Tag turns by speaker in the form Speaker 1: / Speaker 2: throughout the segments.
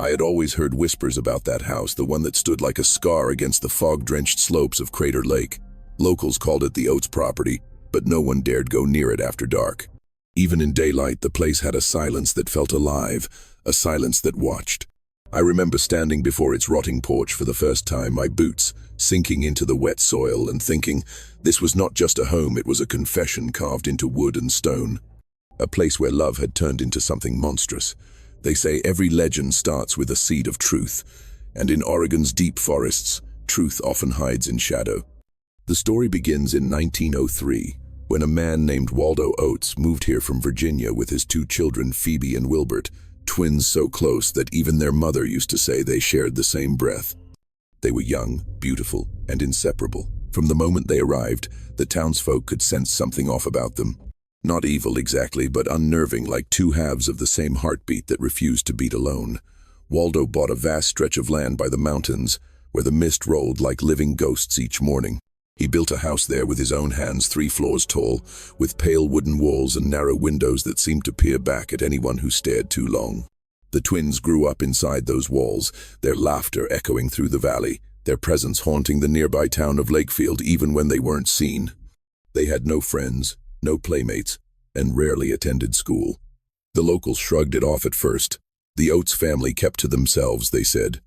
Speaker 1: I had always heard whispers about that house, the one that stood like a scar against the fog-drenched slopes of Crater Lake. Locals called it the Oats property, but no one dared go near it after dark. Even in daylight, the place had a silence that felt alive, a silence that watched. I remember standing before its rotting porch for the first time, my boots sinking into the wet soil, and thinking, this was not just a home, it was a confession carved into wood and stone. A place where love had turned into something monstrous. They say every legend starts with a seed of truth, and in Oregon's deep forests, truth often hides in shadow. The story begins in 1903, when a man named Waldo Oats moved here from Virginia with his two children, Phoebe and Wilbert, twins so close that even their mother used to say they shared the same breath. They were young, beautiful, and inseparable. From the moment they arrived, the townsfolk could sense something off about them. Not evil exactly, but unnerving, like two halves of the same heartbeat that refused to beat alone. Waldo bought a vast stretch of land by the mountains, where the mist rolled like living ghosts each morning. He built a house there with his own hands, 3 floors tall, with pale wooden walls and narrow windows that seemed to peer back at anyone who stared too long. The twins grew up inside those walls, their laughter echoing through the valley, their presence haunting the nearby town of Lakefield even when they weren't seen. They had no friends, no playmates, and rarely attended school. The locals shrugged it off at first. The Oats family kept to themselves, they said.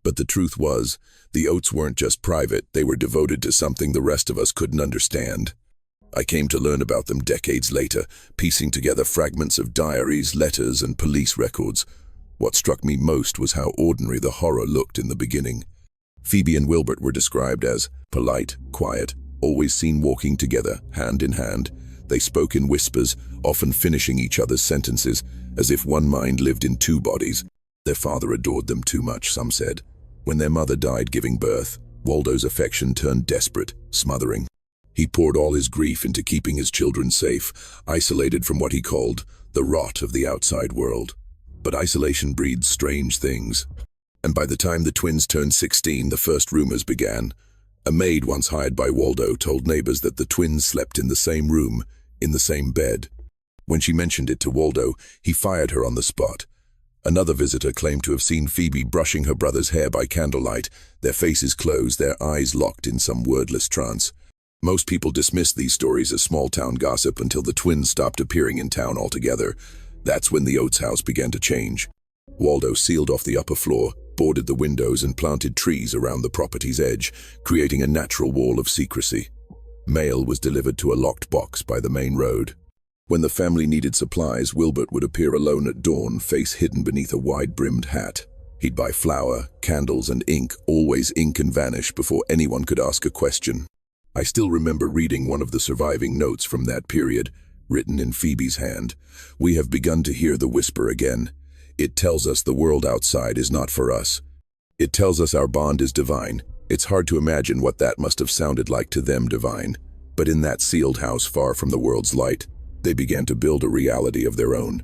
Speaker 1: But the truth was, the Oats weren't just private, they were devoted to something the rest of us couldn't understand. I came to learn about them decades later, piecing together fragments of diaries, letters, and police records. What struck me most was how ordinary the horror looked in the beginning. Phoebe and Wilbert were described as polite, quiet, always seen walking together, hand in hand. They spoke in whispers, often finishing each other's sentences, as if one mind lived in 2 bodies. Their father adored them too much, some said. When their mother died giving birth, Waldo's affection turned desperate, smothering. He poured all his grief into keeping his children safe, isolated from what he called the rot of the outside world. But isolation breeds strange things. And by the time the twins turned 16, the first rumors began. A maid once hired by Waldo told neighbors that the twins slept in the same room, in the same bed. When she mentioned it to Waldo, he fired her on the spot. Another visitor claimed to have seen Phoebe brushing her brother's hair by candlelight, their faces closed, their eyes locked in some wordless trance. Most people dismissed these stories as small-town gossip until the twins stopped appearing in town altogether. That's when the Oats house began to change. Waldo sealed off the upper floor, boarded the windows, and planted trees around the property's edge, creating a natural wall of secrecy. Mail was delivered to a locked box by the main road. When the family needed supplies, Wilbert would appear alone at dawn, face hidden beneath a wide-brimmed hat. He'd buy flour, candles, and ink, always ink and vanish before anyone could ask a question. I still remember reading one of the surviving notes from that period, written in Phoebe's hand. "We have begun to hear the whisper again. It tells us the world outside is not for us. It tells us our bond is divine. It's hard to imagine what that must have sounded like to them, divine. But in that sealed house far from the world's light, they began to build a reality of their own."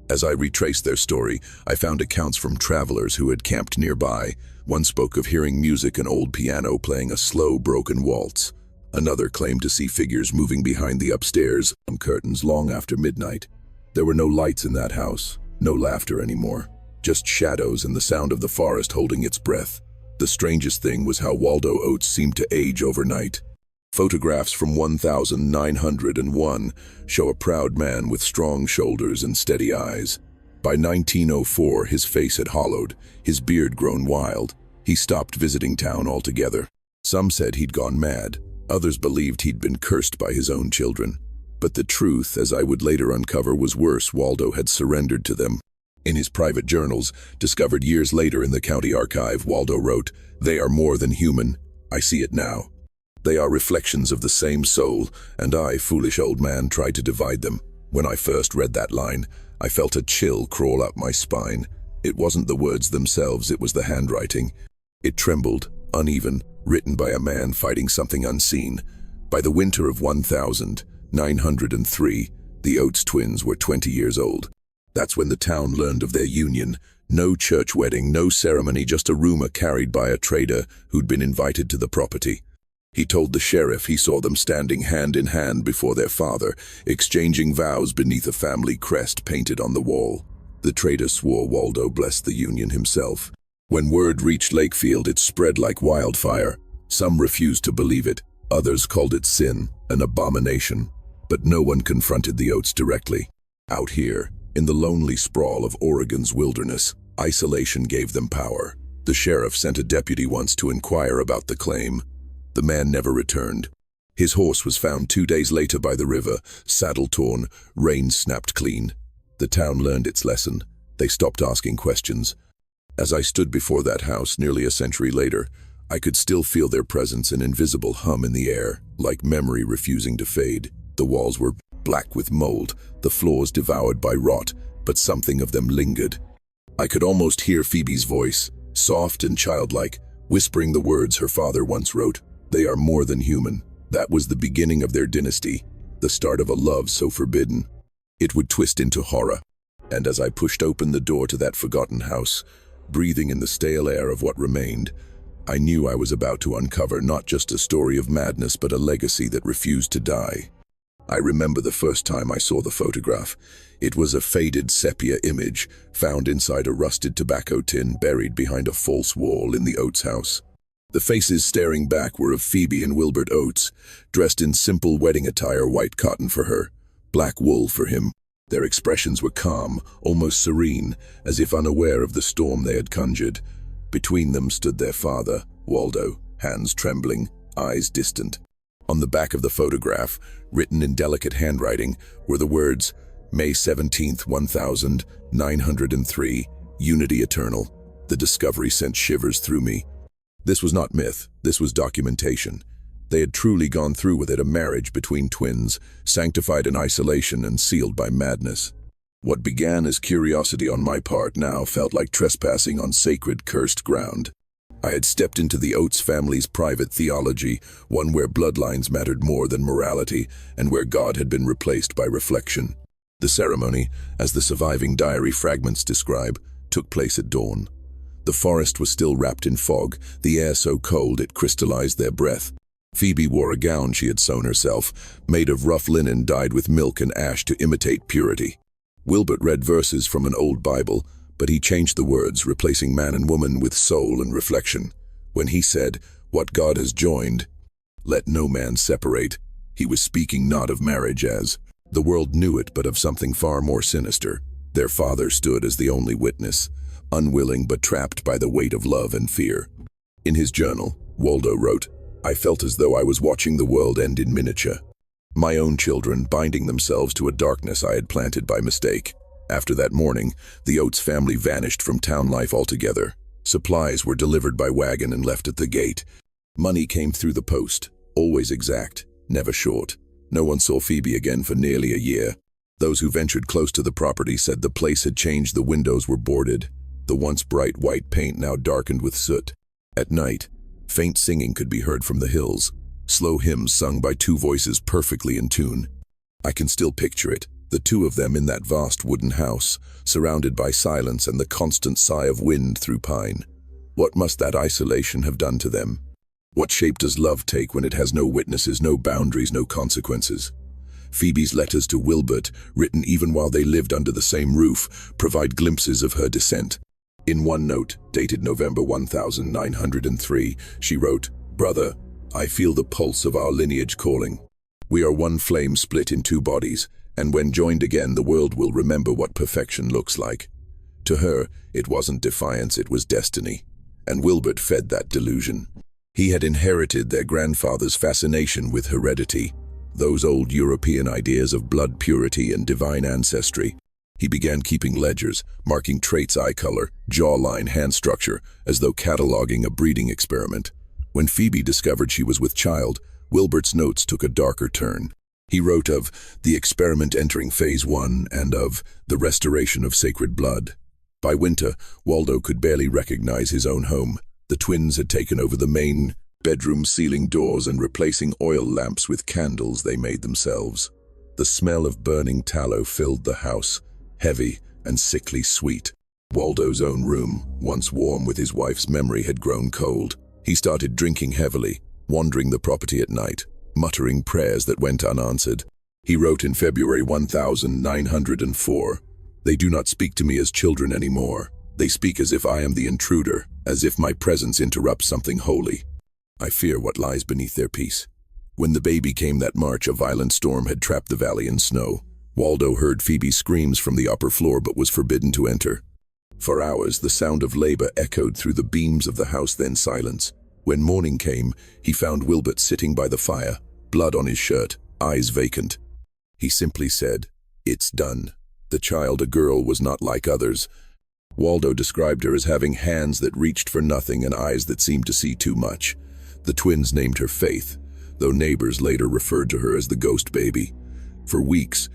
Speaker 1: As I retraced their story, I found accounts from travelers who had camped nearby. One spoke of hearing music, an old piano playing a slow, broken waltz. Another claimed to see figures moving behind the upstairs curtains long after midnight. There were no lights in that house, no laughter anymore, just shadows and the sound of the forest holding its breath. The strangest thing was how Waldo Oats seemed to age overnight. Photographs from 1901 show a proud man with strong shoulders and steady eyes. By 1904, his face had hollowed, his beard grown wild. He stopped visiting town altogether. Some said he'd gone mad. Others believed he'd been cursed by his own children. But the truth, as I would later uncover, was worse. Waldo had surrendered to them. In his private journals, discovered years later in the county archive, Waldo wrote, "They are more than human. I see it now. They are reflections of the same soul, and I, foolish old man, tried to divide them." When I first read that line, I felt a chill crawl up my spine. It wasn't the words themselves, it was the handwriting. It trembled, uneven, written by a man fighting something unseen. By the winter of 1903, the Oats twins were 20 years old. That's when the town learned of their union. No church wedding, no ceremony, just a rumor carried by a trader who'd been invited to the property. He told the sheriff he saw them standing hand in hand before their father, exchanging vows beneath a family crest painted on the wall. The traitor swore Waldo blessed the union himself. When word reached Lakefield, it spread like wildfire. Some refused to believe it, others called it sin, an abomination. But no one confronted the Oats directly. Out here, in the lonely sprawl of Oregon's wilderness, isolation gave them power. The sheriff sent a deputy once to inquire about the claim. The man never returned. His horse was found 2 days later by the river, saddle torn, reins snapped clean. The town learned its lesson. They stopped asking questions. As I stood before that house nearly a century later, I could still feel their presence, an invisible hum in the air, like memory refusing to fade. The walls were black with mold, the floors devoured by rot, but something of them lingered. I could almost hear Phoebe's voice, soft and childlike, whispering the words her father once wrote. They are more than human. That was the beginning of their dynasty, the start of a love so forbidden. It would twist into horror. And as I pushed open the door to that forgotten house, breathing in the stale air of what remained, I knew I was about to uncover not just a story of madness, but a legacy that refused to die. I remember the first time I saw the photograph. It was a faded sepia image found inside a rusted tobacco tin buried behind a false wall in the Oats house. The faces staring back were of Phoebe and Wilbert Oats, dressed in simple wedding attire, white cotton for her, black wool for him. Their expressions were calm, almost serene, as if unaware of the storm they had conjured. Between them stood their father, Waldo, hands trembling, eyes distant. On the back of the photograph, written in delicate handwriting, were the words, May 17th, 1903, Unity Eternal. The discovery sent shivers through me. This was not myth, this was documentation. They had truly gone through with it, a marriage between twins, sanctified in isolation and sealed by madness. What began as curiosity on my part now felt like trespassing on sacred, cursed ground. I had stepped into the Oats family's private theology, one where bloodlines mattered more than morality, and where God had been replaced by reflection. The ceremony, as the surviving diary fragments describe, took place at dawn. The forest was still wrapped in fog, the air so cold it crystallized their breath. Phoebe wore a gown she had sewn herself, made of rough linen dyed with milk and ash to imitate purity. Wilbert read verses from an old Bible, but he changed the words, replacing man and woman with soul and reflection. When he said, "What God has joined, let no man separate," he was speaking not of marriage as the world knew it, but of something far more sinister. Their father stood as the only witness, unwilling but trapped by the weight of love and fear. In his journal, Waldo wrote, "I felt as though I was watching the world end in miniature. My own children binding themselves to a darkness I had planted by mistake." After that morning, the Oats family vanished from town life altogether. Supplies were delivered by wagon and left at the gate. Money came through the post, always exact, never short. No one saw Phoebe again for nearly a year. Those who ventured close to the property said the place had changed. The windows were boarded, the once bright white paint now darkened with soot. At night, faint singing could be heard from the hills, slow hymns sung by two voices perfectly in tune. I can still picture it, the two of them in that vast wooden house, surrounded by silence and the constant sigh of wind through pine. What must that isolation have done to them? What shape does love take when it has no witnesses, no boundaries, no consequences? Phoebe's letters to Wilbert, written even while they lived under the same roof, provide glimpses of her descent. In one note, dated November 1903, she wrote, "Brother, I feel the pulse of our lineage calling. We are one flame split in two bodies, and when joined again, the world will remember what perfection looks like." To her, it wasn't defiance, it was destiny. And Wilbert fed that delusion. He had inherited their grandfather's fascination with heredity, those old European ideas of blood purity and divine ancestry. He began keeping ledgers, marking traits, eye color, jawline, hand structure, as though cataloging a breeding experiment. When Phoebe discovered she was with child, Wilbert's notes took a darker turn. He wrote of the experiment entering phase 1 and of the restoration of sacred blood. By winter, Waldo could barely recognize his own home. The twins had taken over the main bedroom ceiling doors and replacing oil lamps with candles they made themselves. The smell of burning tallow filled the house, heavy and sickly sweet. Waldo's own room, once warm with his wife's memory, had grown cold. He started drinking heavily, wandering the property at night, muttering prayers that went unanswered. He wrote in February 1904, They do not speak to me as children anymore. They speak as if I am the intruder, as if my presence interrupts something holy. I fear what lies beneath their peace. When the baby came that March, a violent storm had trapped the valley in snow. Waldo heard Phoebe's screams from the upper floor but was forbidden to enter. For hours, the sound of labor echoed through the beams of the house, then silence. When morning came, he found Wilbert sitting by the fire, blood on his shirt, eyes vacant. He simply said, "It's done." The child, a girl, was not like others. Waldo described her as having hands that reached for nothing and eyes that seemed to see too much. The twins named her Faith, though neighbors later referred to her as the ghost baby. For weeks,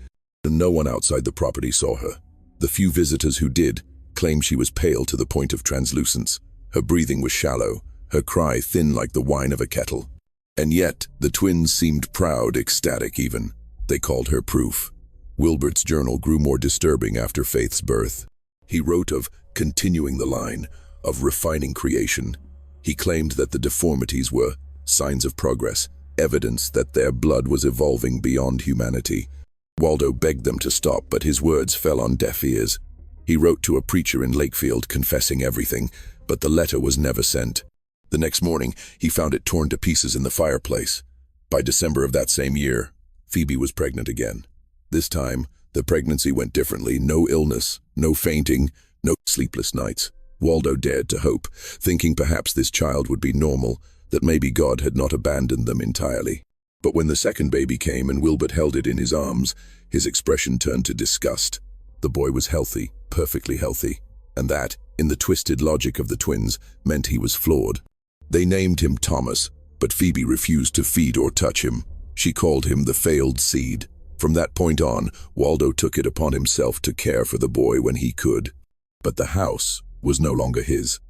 Speaker 1: no one outside the property saw her. The few visitors who did claimed she was pale to the point of translucence. Her breathing was shallow, her cry thin like the whine of a kettle. And yet, the twins seemed proud, ecstatic even. They called her Proof. Wilbert's journal grew more disturbing after Faith's birth. He wrote of continuing the line, of refining creation. He claimed that the deformities were signs of progress, evidence that their blood was evolving beyond humanity. Waldo begged them to stop, but his words fell on deaf ears. He wrote to a preacher in Lakefield confessing everything, but the letter was never sent. The next morning, he found it torn to pieces in the fireplace. By December of that same year, Phoebe was pregnant again. This time, the pregnancy went differently. No illness, no fainting, no sleepless nights. Waldo dared to hope, thinking perhaps this child would be normal, that maybe God had not abandoned them entirely. But when the second baby came and Wilbert held it in his arms, his expression turned to disgust. The boy was healthy, perfectly healthy, and that, in the twisted logic of the twins, meant he was flawed. They named him Thomas, but Phoebe refused to feed or touch him. She called him the failed seed. From that point on, Waldo took it upon himself to care for the boy when he could. But the house was no longer his.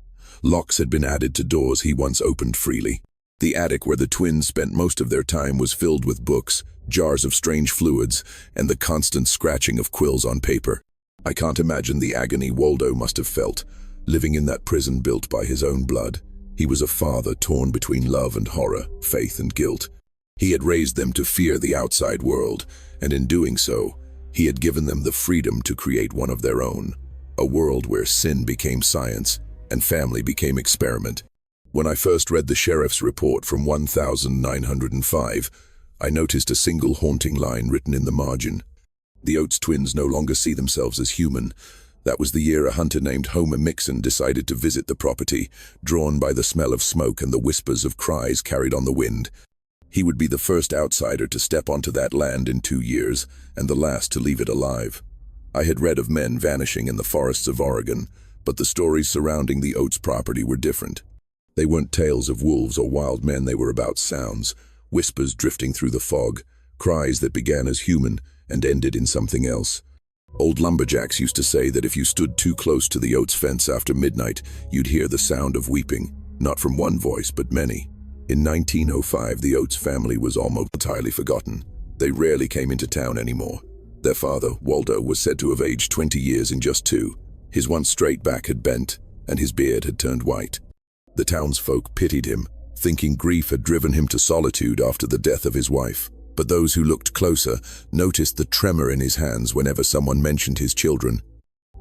Speaker 1: Locks had been added to doors he once opened freely. The attic where the twins spent most of their time was filled with books, jars of strange fluids, and the constant scratching of quills on paper. I can't imagine the agony Waldo must have felt, living in that prison built by his own blood. He was a father torn between love and horror, faith and guilt. He had raised them to fear the outside world, and in doing so, he had given them the freedom to create one of their own, a world where sin became science and family became experiment. When I first read the sheriff's report from 1905, I noticed a single haunting line written in the margin. The Oats twins no longer see themselves as human. That was the year a hunter named Homer Mixon decided to visit the property, drawn by the smell of smoke and the whispers of cries carried on the wind. He would be the first outsider to step onto that land in 2 years, and the last to leave it alive. I had read of men vanishing in the forests of Oregon, but the stories surrounding the Oats property were different. They weren't tales of wolves or wild men, they were about sounds, whispers drifting through the fog, cries that began as human and ended in something else. Old lumberjacks used to say that if you stood too close to the Oats fence after midnight, you'd hear the sound of weeping, not from one voice, but many. In 1905, the Oats family was almost entirely forgotten. They rarely came into town anymore. Their father, Waldo, was said to have aged 20 years in just 2. His once straight back had bent, and his beard had turned white. The townsfolk pitied him, thinking grief had driven him to solitude after the death of his wife. But those who looked closer noticed the tremor in his hands whenever someone mentioned his children.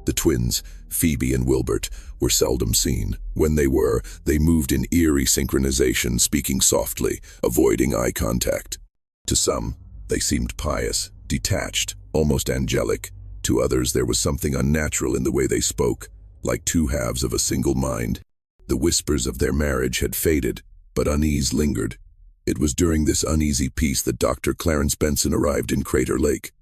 Speaker 1: The twins, Phoebe and Wilbert, were seldom seen. When they were, they moved in eerie synchronization, speaking softly, avoiding eye contact. To some, they seemed pious, detached, almost angelic. To others, there was something unnatural in the way they spoke, like two halves of a single mind. The whispers of their marriage had faded, but unease lingered. It was during this uneasy peace that Dr. Clarence Benson arrived in Crater Lake.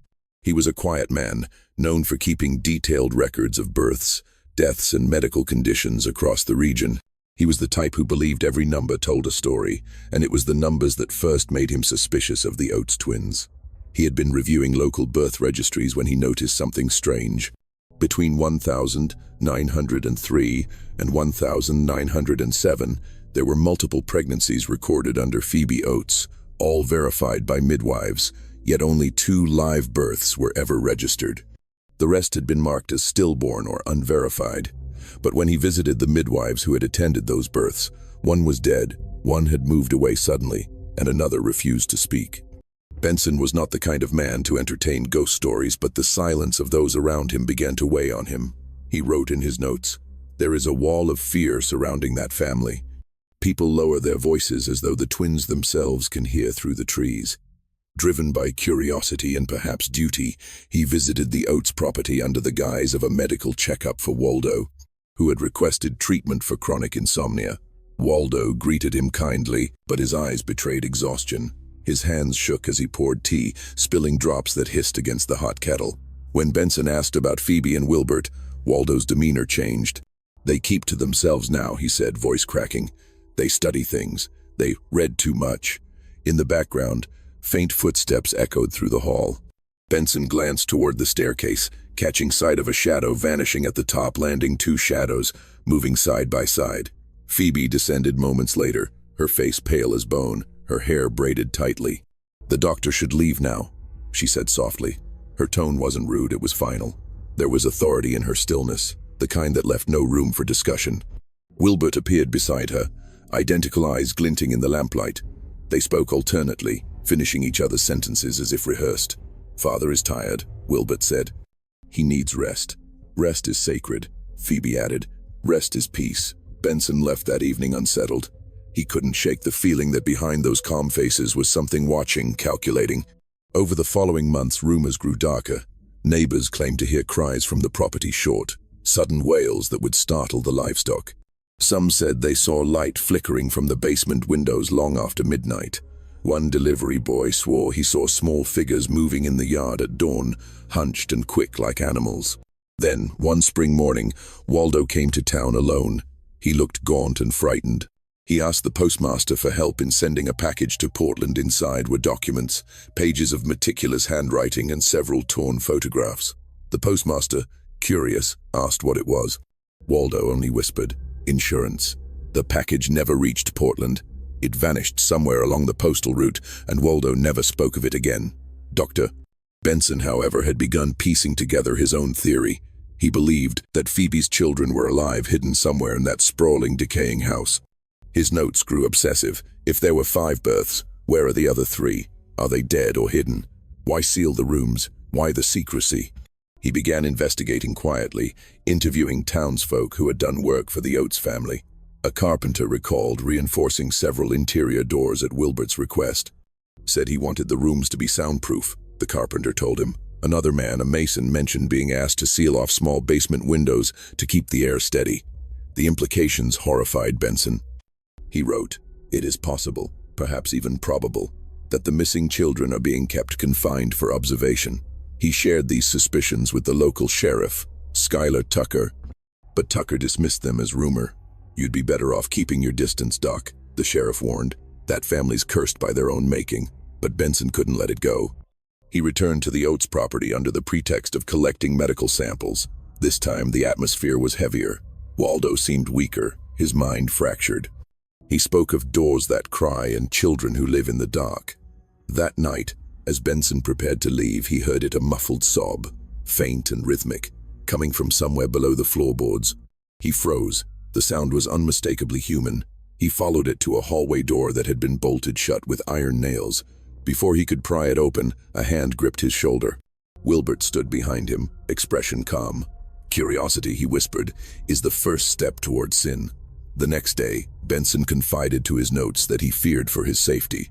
Speaker 1: He was a quiet man, known for keeping detailed records of births, deaths, and medical conditions across the region. He was the type who believed every number told a story, and it was the numbers that first made him suspicious of the Oats twins. He had been reviewing local birth registries when he noticed something strange. Between 1903 and 1907, there were multiple pregnancies recorded under Phoebe Oats, all verified by midwives, yet only 2 live births were ever registered. The rest had been marked as stillborn or unverified. But when he visited the midwives who had attended those births, one was dead, one had moved away suddenly, and another refused to speak. Benson was not the kind of man to entertain ghost stories, but the silence of those around him began to weigh on him. He wrote in his notes, "There is a wall of fear surrounding that family. People lower their voices as though the twins themselves can hear through the trees." Driven by curiosity and perhaps duty, he visited the Oats property under the guise of a medical checkup for Waldo, who had requested treatment for chronic insomnia. Waldo greeted him kindly, but his eyes betrayed exhaustion. His hands shook as he poured tea, spilling drops that hissed against the hot kettle. When Benson asked about Phoebe and Wilbert, Waldo's demeanor changed. "They keep to themselves now," he said, voice cracking. "They study things. They read too much." In the background, faint footsteps echoed through the hall. Benson glanced toward the staircase, catching sight of a shadow vanishing at the top, landing two shadows, moving side by side. Phoebe descended moments later, her face pale as bone, her hair braided tightly. "The doctor should leave now," she said softly. Her tone wasn't rude, it was final. There was authority in her stillness, the kind that left no room for discussion. Wilbert appeared beside her, identical eyes glinting in the lamplight. They spoke alternately, finishing each other's sentences as if rehearsed. "Father is tired," Wilbert said. "He needs rest. Rest is sacred," Phoebe added. "Rest is peace." Benson left that evening unsettled. He couldn't shake the feeling that behind those calm faces was something watching, calculating. Over the following months, rumors grew darker. Neighbors claimed to hear cries from the property short, sudden wails that would startle the livestock. Some said they saw light flickering from the basement windows long after midnight. One delivery boy swore he saw small figures moving in the yard at dawn, hunched and quick like animals. Then, one spring morning, Waldo came to town alone. He looked gaunt and frightened. He asked the postmaster for help in sending a package to Portland. Inside were documents, pages of meticulous handwriting, and several torn photographs. The postmaster, curious, asked what it was. Waldo only whispered, "Insurance." The package never reached Portland. It vanished somewhere along the postal route, and Waldo never spoke of it again. Dr. Benson, however, had begun piecing together his own theory. He believed that Phoebe's children were alive, hidden somewhere in that sprawling, decaying house. His notes grew obsessive. If there were 5 births, where are the other 3? Are they dead or hidden? Why seal the rooms? Why the secrecy? He began investigating quietly, interviewing townsfolk who had done work for the Oats family. A carpenter recalled reinforcing several interior doors at Wilbert's request. Said he wanted the rooms to be soundproof, the carpenter told him. Another man, a mason, mentioned being asked to seal off small basement windows to keep the air steady. The implications horrified Benson. He wrote, "It is possible, perhaps even probable, that the missing children are being kept confined for observation." He shared these suspicions with the local sheriff, Schuyler Tucker, but Tucker dismissed them as rumor. "You'd be better off keeping your distance, Doc," the sheriff warned. "That family's cursed by their own making," but Benson couldn't let it go. He returned to the Oats property under the pretext of collecting medical samples. This time the atmosphere was heavier. Waldo seemed weaker, his mind fractured. He spoke of doors that cry and children who live in the dark. That night, as Benson prepared to leave, he heard it, a muffled sob, faint and rhythmic, coming from somewhere below the floorboards. He froze. The sound was unmistakably human. He followed it to a hallway door that had been bolted shut with iron nails. Before he could pry it open, a hand gripped his shoulder. Wilbert stood behind him, expression calm. "Curiosity," he whispered, "is the first step toward sin." The next day, Benson confided to his notes that he feared for his safety.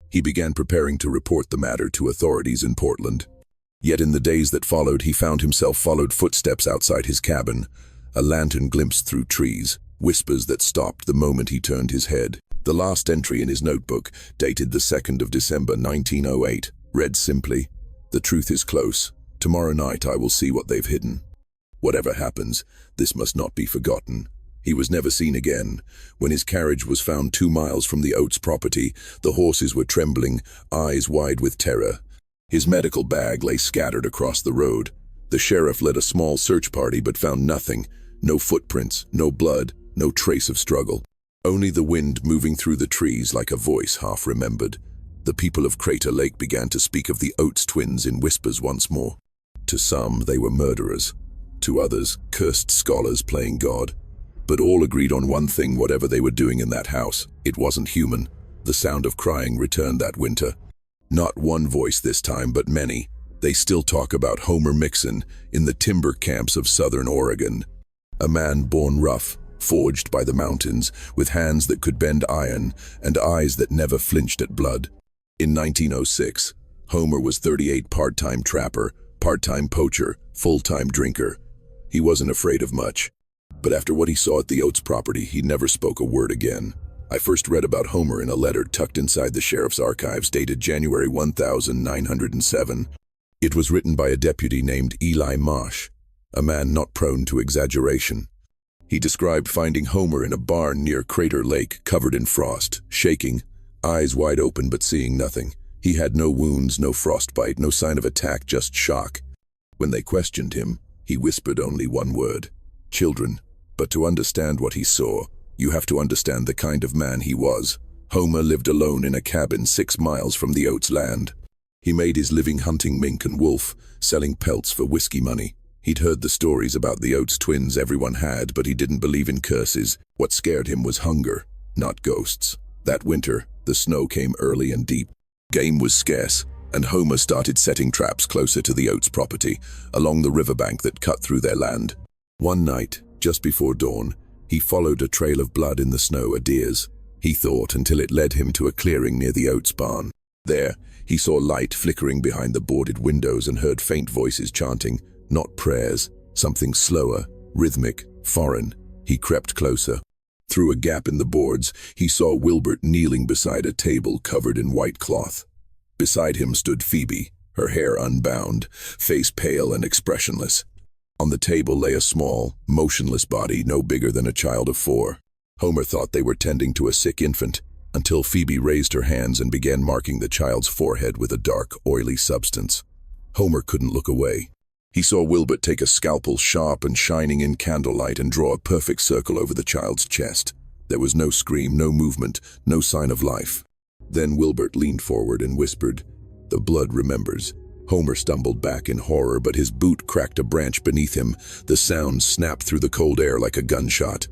Speaker 1: He began preparing to report the matter to authorities in Portland. Yet in the days that followed, he found himself followed footsteps outside his cabin. A lantern glimpsed through trees, whispers that stopped the moment he turned his head. The last entry in his notebook, dated the 2nd of December 1908, read simply, "The truth is close. Tomorrow night I will see what they've hidden. Whatever happens, this must not be forgotten." He was never seen again. When his carriage was found 2 miles from the Oats property, the horses were trembling, eyes wide with terror. His medical bag lay scattered across the road. The sheriff led a small search party but found nothing. No footprints, no blood, no trace of struggle. Only the wind moving through the trees like a voice half remembered. The people of Crater Lake began to speak of the Oats twins in whispers once more. To some, they were murderers. To others, cursed scholars playing God. But all agreed on one thing: whatever they were doing in that house, it wasn't human. The sound of crying returned that winter. Not one voice this time, but many. They still talk about Homer Mixon in the timber camps of southern Oregon. A man born rough, forged by the mountains, with hands that could bend iron and eyes that never flinched at blood. In 1906, Homer was 38, part-time trapper, part-time poacher, full-time drinker. He wasn't afraid of much. But after what he saw at the Oats property, he never spoke a word again. I first read about Homer in a letter tucked inside the sheriff's archives dated January 1907. It was written by a deputy named Eli Marsh, a man not prone to exaggeration. He described finding Homer in a barn near Crater Lake, covered in frost, shaking, eyes wide open but seeing nothing. He had no wounds, no frostbite, no sign of attack, just shock. When they questioned him, he whispered only one word: children. But to understand what he saw, you have to understand the kind of man he was. Homer lived alone in a cabin 6 miles from the Oats land. He made his living hunting mink and wolf, selling pelts for whiskey money. He'd heard the stories about the Oats twins everyone had, but he didn't believe in curses. What scared him was hunger, not ghosts. That winter, the snow came early and deep. Game was scarce, and Homer started setting traps closer to the Oats property, along the riverbank that cut through their land. One night, just before dawn, he followed a trail of blood in the snow, a deer's, he thought, until it led him to a clearing near the Oats barn. There, he saw light flickering behind the boarded windows and heard faint voices chanting, not prayers, something slower, rhythmic, foreign. He crept closer. Through a gap in the boards, he saw Wilbert kneeling beside a table covered in white cloth. Beside him stood Phoebe, her hair unbound, face pale and expressionless. On the table lay a small, motionless body no bigger than a child of 4. Homer thought they were tending to a sick infant, until Phoebe raised her hands and began marking the child's forehead with a dark, oily substance. Homer couldn't look away. He saw Wilbert take a scalpel sharp and shining in candlelight and draw a perfect circle over the child's chest. There was no scream, no movement, no sign of life. Then Wilbert leaned forward and whispered, "The blood remembers." Homer stumbled back in horror, but his boot cracked a branch beneath him. The sound snapped through the cold air like a gunshot.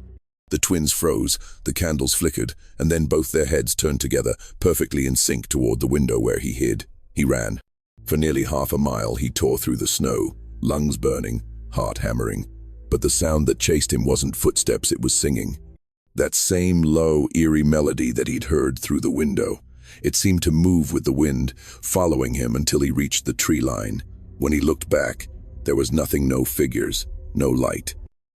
Speaker 1: The twins froze, the candles flickered, and then both their heads turned together, perfectly in sync toward the window where he hid. He ran. For nearly half a mile he tore through the snow, lungs burning, heart hammering. But the sound that chased him wasn't footsteps, it was singing. That same low, eerie melody that he'd heard through the window. It seemed to move with the wind, following him until he reached the tree line. When he looked back, there was nothing, no figures, no light.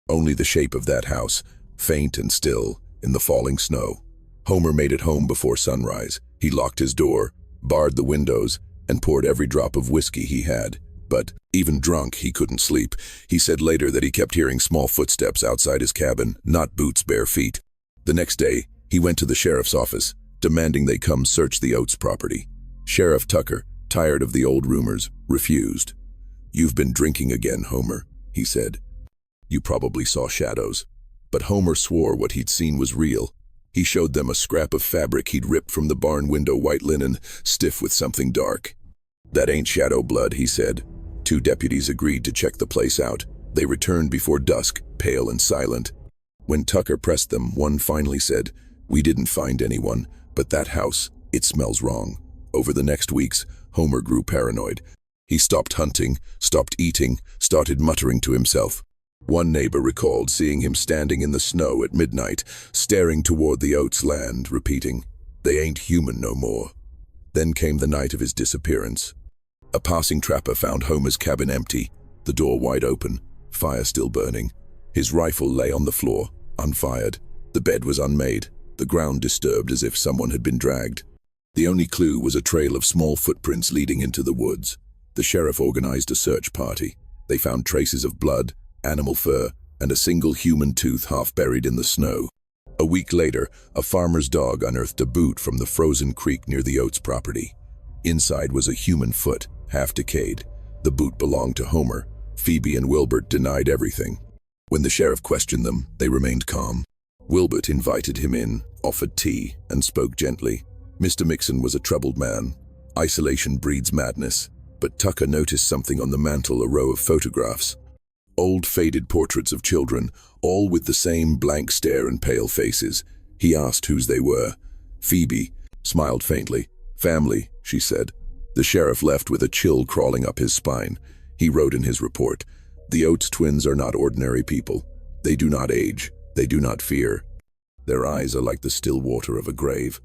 Speaker 1: Only the shape of that house, faint and still, in the falling snow. Homer made it home before sunrise. He locked his door, barred the windows, and poured every drop of whiskey he had. But, even drunk, he couldn't sleep. He said later that he kept hearing small footsteps outside his cabin, not boots, bare feet. The next day, he went to the sheriff's office, demanding they come search the Oats property. Sheriff Tucker, tired of the old rumors, refused. "You've been drinking again, Homer," he said. "You probably saw shadows." But Homer swore what he'd seen was real. He showed them a scrap of fabric he'd ripped from the barn window, white linen, stiff with something dark. "That ain't shadow blood," he said. 2 deputies agreed to check the place out. They returned before dusk, pale and silent. When Tucker pressed them, one finally said, "We didn't find anyone, but that house, it smells wrong." Over the next weeks, Homer grew paranoid. He stopped hunting, stopped eating, started muttering to himself. One neighbor recalled seeing him standing in the snow at midnight, staring toward the Oats land, repeating, "They ain't human no more." Then came the night of his disappearance. A passing trapper found Homer's cabin empty, the door wide open, fire still burning. His rifle lay on the floor, unfired. The bed was unmade, the ground disturbed as if someone had been dragged. The only clue was a trail of small footprints leading into the woods. The sheriff organized a search party. They found traces of blood, animal fur, and a single human tooth half buried in the snow. A week later, a farmer's dog unearthed a boot from the frozen creek near the Oats property. Inside was a human foot, half decayed. The boot belonged to Homer. Phoebe and Wilbert denied everything. When the sheriff questioned them, they remained calm. Wilbert invited him in, offered tea, and spoke gently. Mr. Mixon was a troubled man. Isolation breeds madness. But Tucker noticed something on the mantel, a row of photographs. Old faded portraits of children, all with the same blank stare and pale faces. He asked whose they were. Phoebe smiled faintly. "Family," she said. The sheriff left with a chill crawling up his spine. He wrote in his report, "The Oats twins are not ordinary people. They do not age. They do not fear. Their eyes are like the still water of a grave."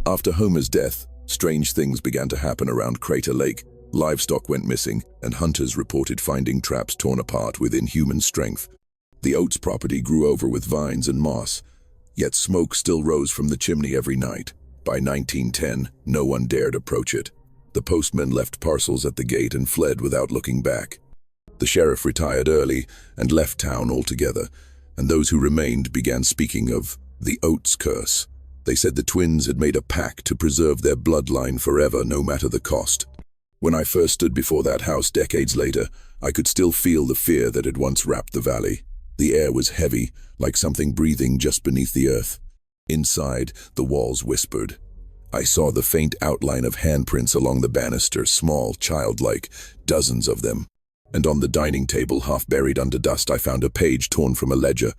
Speaker 1: After Homer's death, strange things began to happen around Crater Lake. Livestock went missing, and hunters reported finding traps torn apart with inhuman strength. The Oats property grew over with vines and moss, yet smoke still rose from the chimney every night. By 1910, no one dared approach it. The postmen left parcels at the gate and fled without looking back. The sheriff retired early and left town altogether, and those who remained began speaking of the Oats curse. They said the twins had made a pact to preserve their bloodline forever, no matter the cost. When I first stood before that house decades later, I could still feel the fear that had once wrapped the valley. The air was heavy, like something breathing just beneath the earth. Inside, the walls whispered. I saw the faint outline of handprints along the banister, small, childlike, dozens of them. And on the dining table, half buried under dust, I found a page torn from a ledger.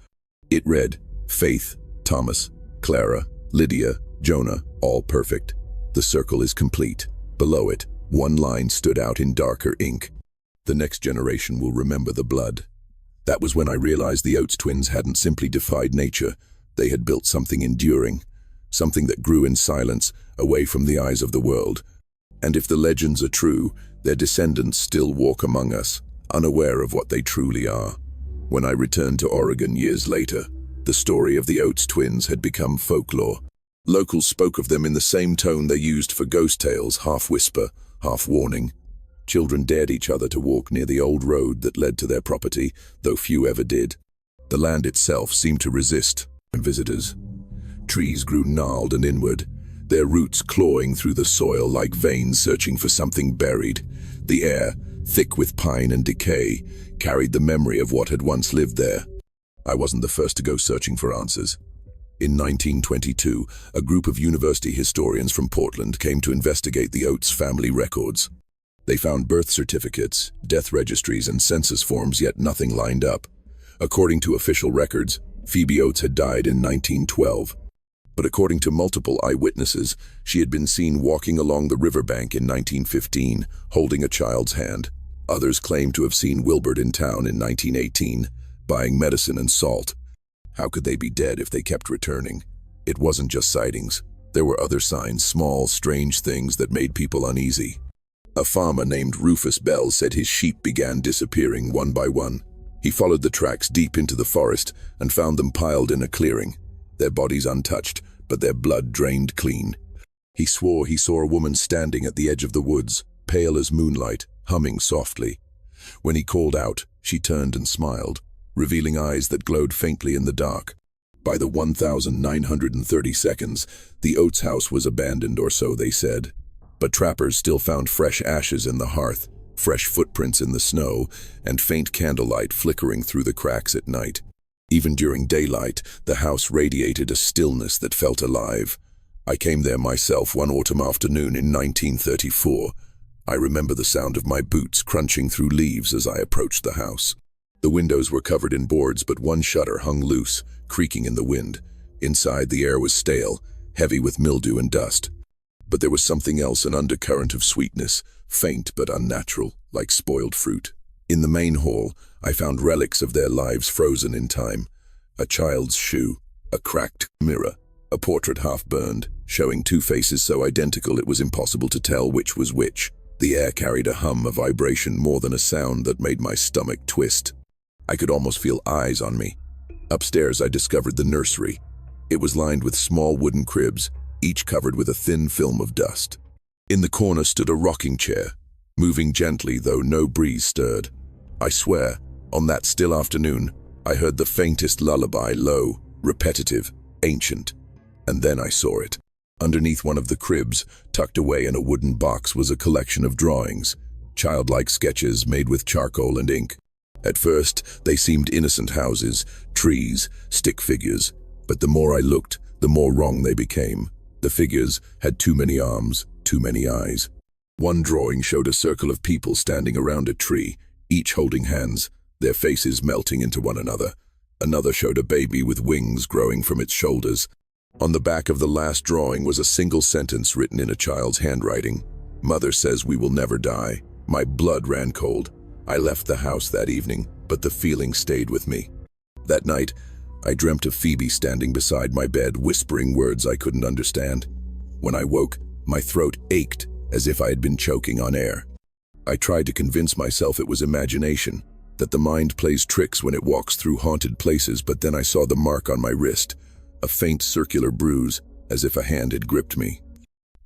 Speaker 1: It read, Faith, Thomas, Clara, Lydia, Jonah, all perfect. The circle is complete. Below it, one line stood out in darker ink. The next generation will remember the blood. That was when I realized the Oats twins hadn't simply defied nature. They had built something enduring, something that grew in silence, away from the eyes of the world. And if the legends are true, their descendants still walk among us, unaware of what they truly are. When I returned to Oregon years later, the story of the Oats twins had become folklore. Locals spoke of them in the same tone they used for ghost tales, half whisper, half warning. Children dared each other to walk near the old road that led to their property, though few ever did. The land itself seemed to resist visitors. Trees grew gnarled and inward, their roots clawing through the soil like veins searching for something buried. The air, thick with pine and decay, carried the memory of what had once lived there. I wasn't the first to go searching for answers. In 1922, a group of university historians from Portland came to investigate the Oats family records. They found birth certificates, death registries, and census forms, yet nothing lined up. According to official records, Phoebe Oats had died in 1912. But according to multiple eyewitnesses, she had been seen walking along the riverbank in 1915, holding a child's hand. Others claimed to have seen Wilbert in town in 1918, buying medicine and salt. How could they be dead if they kept returning? It wasn't just sightings. There were other signs, small, strange things that made people uneasy. A farmer named Rufus Bell said his sheep began disappearing one by one. He followed the tracks deep into the forest and found them piled in a clearing, their bodies untouched, but their blood drained clean. He swore he saw a woman standing at the edge of the woods, pale as moonlight, humming softly. When he called out, she turned and smiled, revealing eyes that glowed faintly in the dark. By the 1,930 seconds, the Oats house was abandoned, or so they said. But trappers still found fresh ashes in the hearth, fresh footprints in the snow, and faint candlelight flickering through the cracks at night. Even during daylight, the house radiated a stillness that felt alive. I came there myself one autumn afternoon in 1934. I remember the sound of my boots crunching through leaves as I approached the house. The windows were covered in boards, but one shutter hung loose, creaking in the wind. Inside, the air was stale, heavy with mildew and dust. But there was something else, an undercurrent of sweetness, faint but unnatural, like spoiled fruit. In the main hall, I found relics of their lives frozen in time. A child's shoe, a cracked mirror, a portrait half-burned, showing two faces so identical it was impossible to tell which was which. The air carried a hum, a vibration more than a sound that made my stomach twist. I could almost feel eyes on me. Upstairs, I discovered the nursery. It was lined with small wooden cribs, each covered with a thin film of dust. In the corner stood a rocking chair, moving gently though no breeze stirred. I swear, on that still afternoon, I heard the faintest lullaby, low, repetitive, ancient. And then I saw it. Underneath one of the cribs, tucked away in a wooden box, was a collection of drawings, childlike sketches made with charcoal and ink. At first, they seemed innocent houses, trees, stick figures, but the more I looked, the more wrong they became. The figures had too many arms, too many eyes. One drawing showed a circle of people standing around a tree, each holding hands, their faces melting into one another. Another showed a baby with wings growing from its shoulders. On the back of the last drawing was a single sentence written in a child's handwriting. Mother says we will never die. My blood ran cold. I left the house that evening, but the feeling stayed with me. That night, I dreamt of Phoebe standing beside my bed, whispering words I couldn't understand. When I woke, my throat ached as if I had been choking on air. I tried to convince myself it was imagination, that the mind plays tricks when it walks through haunted places, but then I saw the mark on my wrist, a faint circular bruise, as if a hand had gripped me.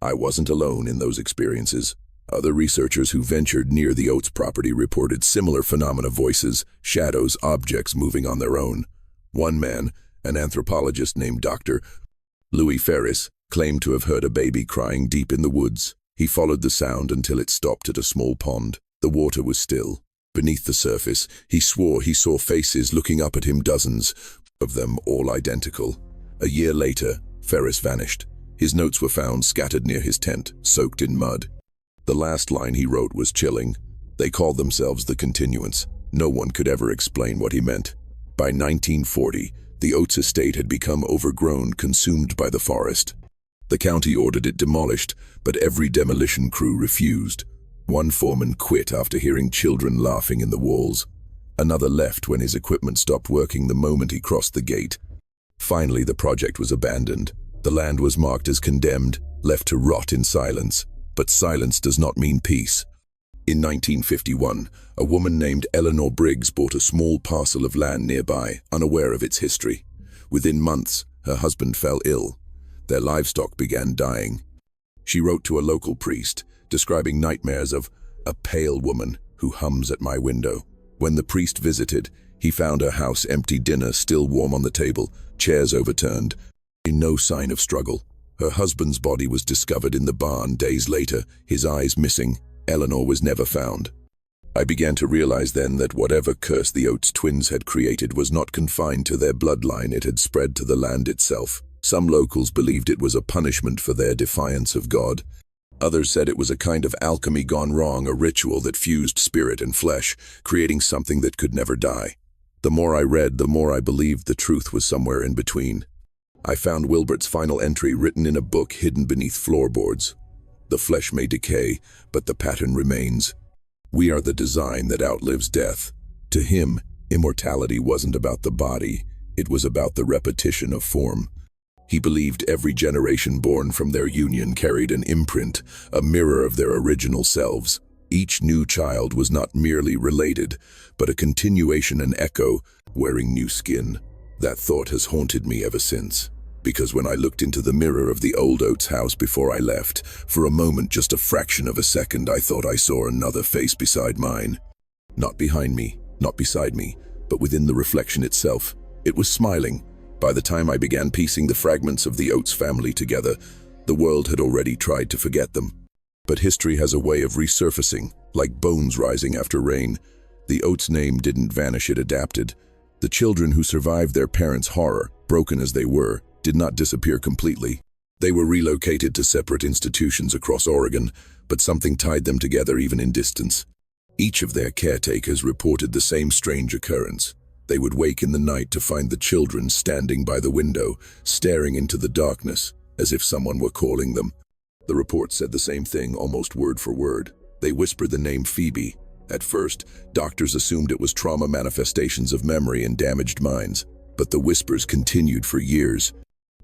Speaker 1: I wasn't alone in those experiences. Other researchers who ventured near the Oats property reported similar phenomena: voices, shadows, objects moving on their own. One man, an anthropologist named Dr. Louis Ferris, claimed to have heard a baby crying deep in the woods. He followed the sound until it stopped at a small pond. The water was still. Beneath the surface, he swore he saw faces looking up at him, dozens of them, all identical. A year later, Ferris vanished. His notes were found scattered near his tent, soaked in mud. The last line he wrote was chilling. They called themselves the Continuance. No one could ever explain what he meant. By 1940, the Oats estate had become overgrown, consumed by the forest. The county ordered it demolished, but every demolition crew refused. One foreman quit after hearing children laughing in the walls. Another left when his equipment stopped working the moment he crossed the gate. Finally, the project was abandoned. The land was marked as condemned, left to rot in silence. But silence does not mean peace. In 1951, a woman named Eleanor Briggs bought a small parcel of land nearby, unaware of its history. Within months, her husband fell ill. Their livestock began dying. She wrote to a local priest, describing nightmares of a pale woman who hums at my window. When the priest visited, he found her house empty, dinner still warm on the table, chairs overturned. No sign of struggle. Her husband's body was discovered in the barn days later, his eyes missing. Eleanor was never found. I began to realize then that whatever curse the Oats twins had created was not confined to their bloodline, it had spread to the land itself. Some locals believed it was a punishment for their defiance of God. Others said it was a kind of alchemy gone wrong, a ritual that fused spirit and flesh, creating something that could never die. The more I read, the more I believed the truth was somewhere in between. I found Wilbert's final entry written in a book hidden beneath floorboards. The flesh may decay, but the pattern remains. We are the design that outlives death. To him, immortality wasn't about the body, it was about the repetition of form. He believed every generation born from their union carried an imprint, a mirror of their original selves. Each new child was not merely related, but a continuation, an echo, wearing new skin. That thought has haunted me ever since, because when I looked into the mirror of the old Oats house before I left, for a moment, just a fraction of a second, I thought I saw another face beside mine. Not behind me, not beside me, but within the reflection itself. It was smiling. By the time I began piecing the fragments of the Oats family together, the world had already tried to forget them. But history has a way of resurfacing, like bones rising after rain. The Oats name didn't vanish, it adapted. The children who survived their parents' horror, broken as they were, did not disappear completely. They were relocated to separate institutions across Oregon, but something tied them together even in distance. Each of their caretakers reported the same strange occurrence. They would wake in the night to find the children standing by the window, staring into the darkness, as if someone were calling them. The report said the same thing, almost word for word. They whispered the name Phoebe. At first, doctors assumed it was trauma manifestations of memory and damaged minds, but the whispers continued for years.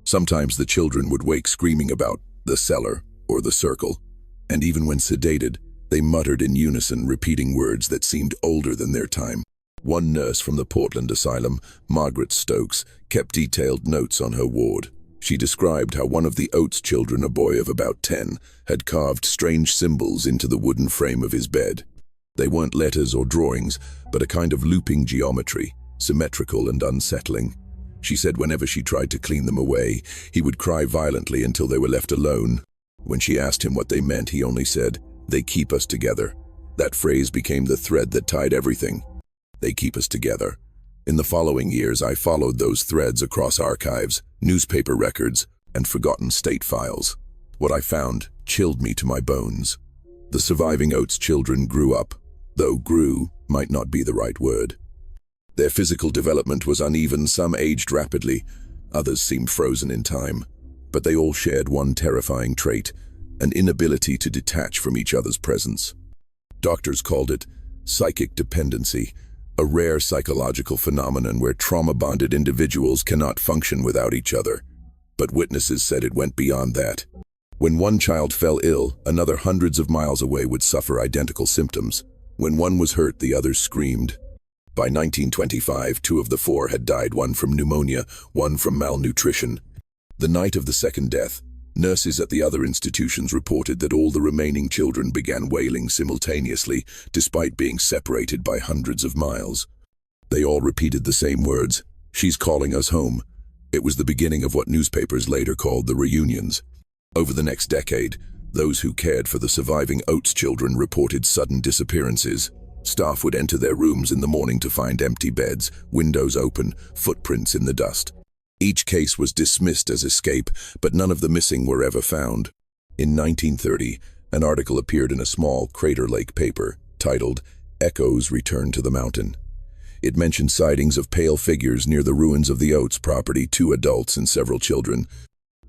Speaker 1: Sometimes the children would wake screaming about the cellar or the circle, and even when sedated, they muttered in unison, repeating words that seemed older than their time. One nurse from the Portland asylum, Margaret Stokes, kept detailed notes on her ward. She described how one of the Oats children, a boy of about 10, had carved strange symbols into the wooden frame of his bed. They weren't letters or drawings, but a kind of looping geometry, symmetrical and unsettling. She said whenever she tried to clean them away, he would cry violently until they were left alone. When she asked him what they meant, he only said, "They keep us together." That phrase became the thread that tied everything. They keep us together. In the following years, I followed those threads across archives, newspaper records, and forgotten state files. What I found chilled me to my bones. The surviving Oats children grew up, though grew might not be the right word. Their physical development was uneven, some aged rapidly, others seemed frozen in time. But they all shared one terrifying trait. an inability to detach from each other's presence. Doctors called it psychic dependency, a rare psychological phenomenon where trauma-bonded individuals cannot function without each other. But witnesses said it went beyond that. When one child fell ill, another hundreds of miles away would suffer identical symptoms. When one was hurt, the others screamed. By 1925, 2 of the 4 had died, one from pneumonia, one from malnutrition. The night of the second death, nurses at the other institutions reported that all the remaining children began wailing simultaneously, despite being separated by hundreds of miles. They all repeated the same words, "She's calling us home." It was the beginning of what newspapers later called the reunions. Over the next decade, those who cared for the surviving Oats children reported sudden disappearances. Staff would enter their rooms in the morning to find empty beds, windows open, footprints in the dust. Each case was dismissed as escape, but none of the missing were ever found. In 1930, an article appeared in a small Crater Lake paper, titled, "Echoes Return to the Mountain." It mentioned sightings of pale figures near the ruins of the Oats property, 2 adults and several children,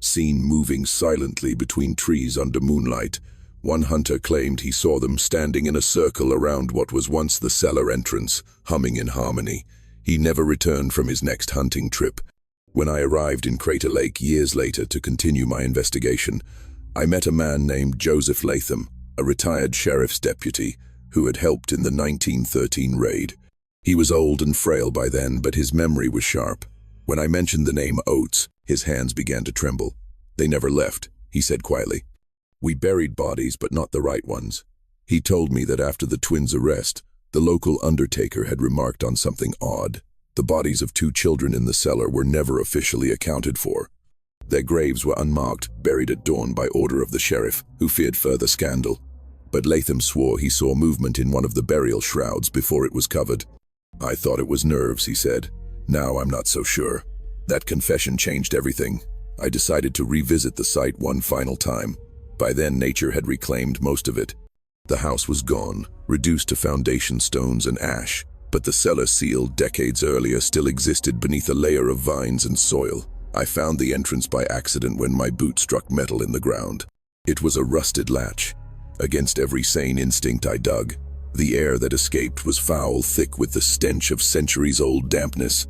Speaker 1: seen moving silently between trees under moonlight. One hunter claimed he saw them standing in a circle around what was once the cellar entrance, humming in harmony. He never returned from his next hunting trip. When I arrived in Crater Lake years later to continue my investigation, I met a man named Joseph Latham, a retired sheriff's deputy who had helped in the 1913 raid. He was old and frail by then, but his memory was sharp. When I mentioned the name Oats, his hands began to tremble. "They never left," he said quietly. "We buried bodies, but not the right ones." He told me that after the twins' arrest, the local undertaker had remarked on something odd. The bodies of 2 children in the cellar were never officially accounted for. Their graves were unmarked, buried at dawn by order of the sheriff, who feared further scandal. But Latham swore he saw movement in one of the burial shrouds before it was covered. "I thought it was nerves," he said. "Now I'm not so sure." That confession changed everything. I decided to revisit the site one final time. By then, nature had reclaimed most of it. The house was gone, reduced to foundation stones and ash, but the cellar seal, decades earlier, still existed beneath a layer of vines and soil. I found the entrance by accident when my boot struck metal in the ground. It was a rusted latch. Against every sane instinct I dug. The air that escaped was foul, thick with the stench of centuries-old dampness.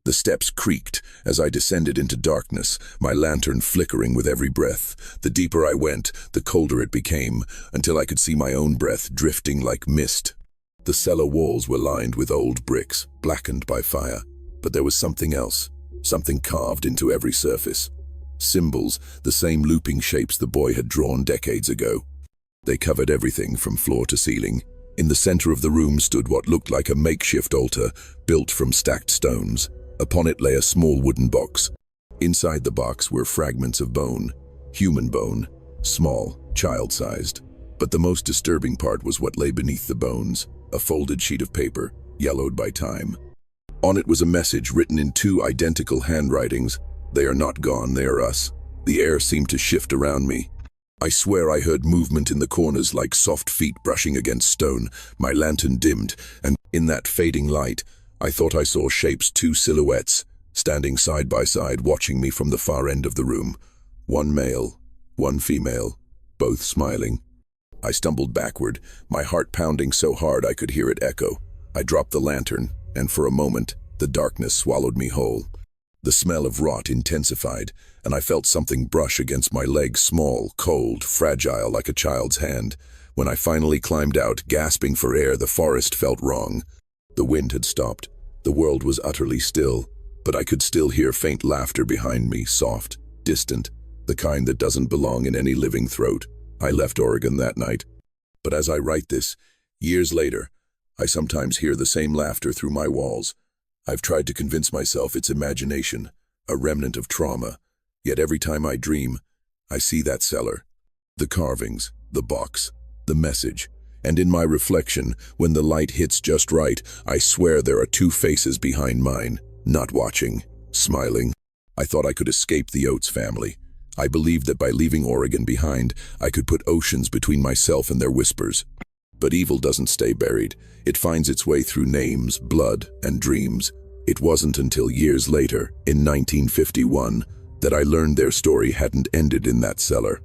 Speaker 1: The steps creaked as I descended into darkness, my lantern flickering with every breath. The deeper I went, the colder it became, until I could see my own breath drifting like mist. The cellar walls were lined with old bricks, blackened by fire. But there was something else, something carved into every surface. Symbols, the same looping shapes the boy had drawn decades ago. They covered everything from floor to ceiling. In the center of the room stood what looked like a makeshift altar, built from stacked stones. Upon it lay a small wooden box. Inside the box were fragments of bone, human bone, small, child-sized. But the most disturbing part was what lay beneath the bones, a folded sheet of paper, yellowed by time. On it was a message written in 2 identical handwritings. "They are not gone, they are us." The air seemed to shift around me. I swear I heard movement in the corners like soft feet brushing against stone. My lantern dimmed, and in that fading light, I thought I saw shapes, 2 silhouettes, standing side by side, watching me from the far end of the room. One male, one female, both smiling. I stumbled backward, my heart pounding so hard I could hear it echo. I dropped the lantern, and for a moment, the darkness swallowed me whole. The smell of rot intensified, and I felt something brush against my leg, small, cold, fragile like a child's hand. When I finally climbed out, gasping for air, the forest felt wrong. The wind had stopped. The world was utterly still, but I could still hear faint laughter behind me, soft, distant, the kind that doesn't belong in any living throat. I left Oregon that night. But as I write this, years later, I sometimes hear the same laughter through my walls. I've tried to convince myself it's imagination, a remnant of trauma, yet every time I dream, I see that cellar, the carvings, the box, the message. And in my reflection, when the light hits just right, I swear there are 2 faces behind mine, not watching, smiling. I thought I could escape the Oats family. I believed that by leaving Oregon behind, I could put oceans between myself and their whispers. But evil doesn't stay buried. It finds its way through names, blood, and dreams. It wasn't until years later, in 1951, that I learned their story hadn't ended in that cellar.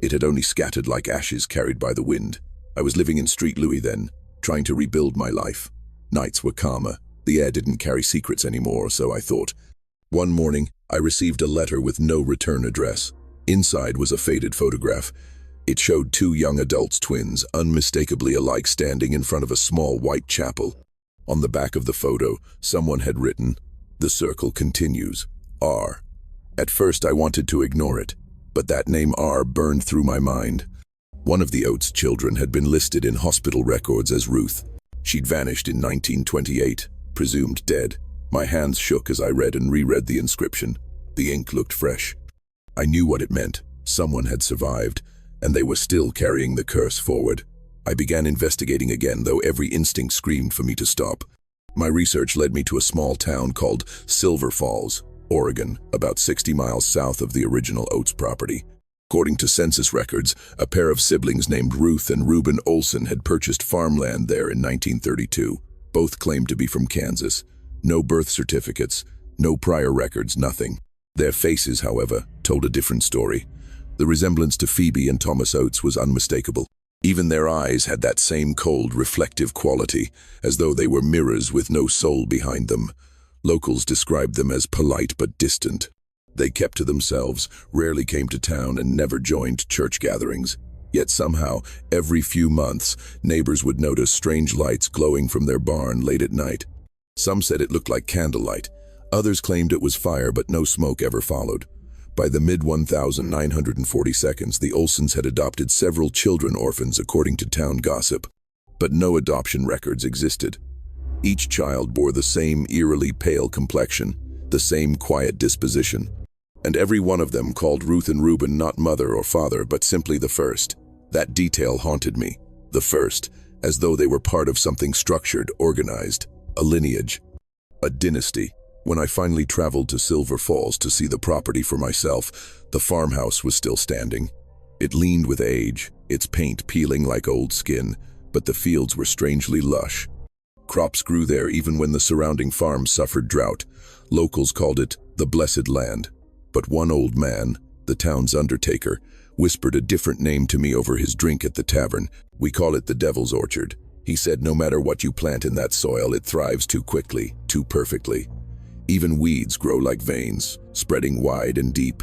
Speaker 1: It had only scattered like ashes carried by the wind. I was living in Street Louis then, trying to rebuild my life. Nights were calmer. The air didn't carry secrets anymore, so I thought. One morning, I received a letter with no return address. Inside was a faded photograph. It showed two young adults, twins, unmistakably alike, standing in front of a small white chapel. On the back of the photo, someone had written, "The circle continues. R." At first I wanted to ignore it, but that name R burned through my mind. One of the Oats children had been listed in hospital records as Ruth. She'd vanished in 1928, presumed dead. My hands shook as I read and reread the inscription. The ink looked fresh. I knew what it meant. Someone had survived, and they were still carrying the curse forward. I began investigating again, though every instinct screamed for me to stop. My research led me to a small town called Silver Falls, Oregon, about 60 miles south of the original Oats property. According to census records, a pair of siblings named Ruth and Reuben Olson had purchased farmland there in 1932. Both claimed to be from Kansas. No birth certificates, no prior records, nothing. Their faces, however, told a different story. The resemblance to Phoebe and Thomas Oats was unmistakable. Even their eyes had that same cold, reflective quality, as though they were mirrors with no soul behind them. Locals described them as polite but distant. They kept to themselves, rarely came to town, and never joined church gatherings. Yet somehow, every few months, neighbors would notice strange lights glowing from their barn late at night. Some said it looked like candlelight. Others claimed it was fire, but no smoke ever followed. By the mid-1942s, the Olsons had adopted several children orphans according to town gossip. But no adoption records existed. Each child bore the same eerily pale complexion, the same quiet disposition. And every one of them called Ruth and Reuben not mother or father, but simply the first. That detail haunted me. The first, as though they were part of something structured, organized. A lineage. A dynasty. When I finally traveled to Silver Falls to see the property for myself, the farmhouse was still standing. It leaned with age, its paint peeling like old skin, but the fields were strangely lush. Crops grew there even when the surrounding farms suffered drought. Locals called it the Blessed Land. But one old man, the town's undertaker, whispered a different name to me over his drink at the tavern. "We call it the Devil's Orchard." He said no matter what you plant in that soil, it thrives too quickly, too perfectly. Even weeds grow like veins, spreading wide and deep.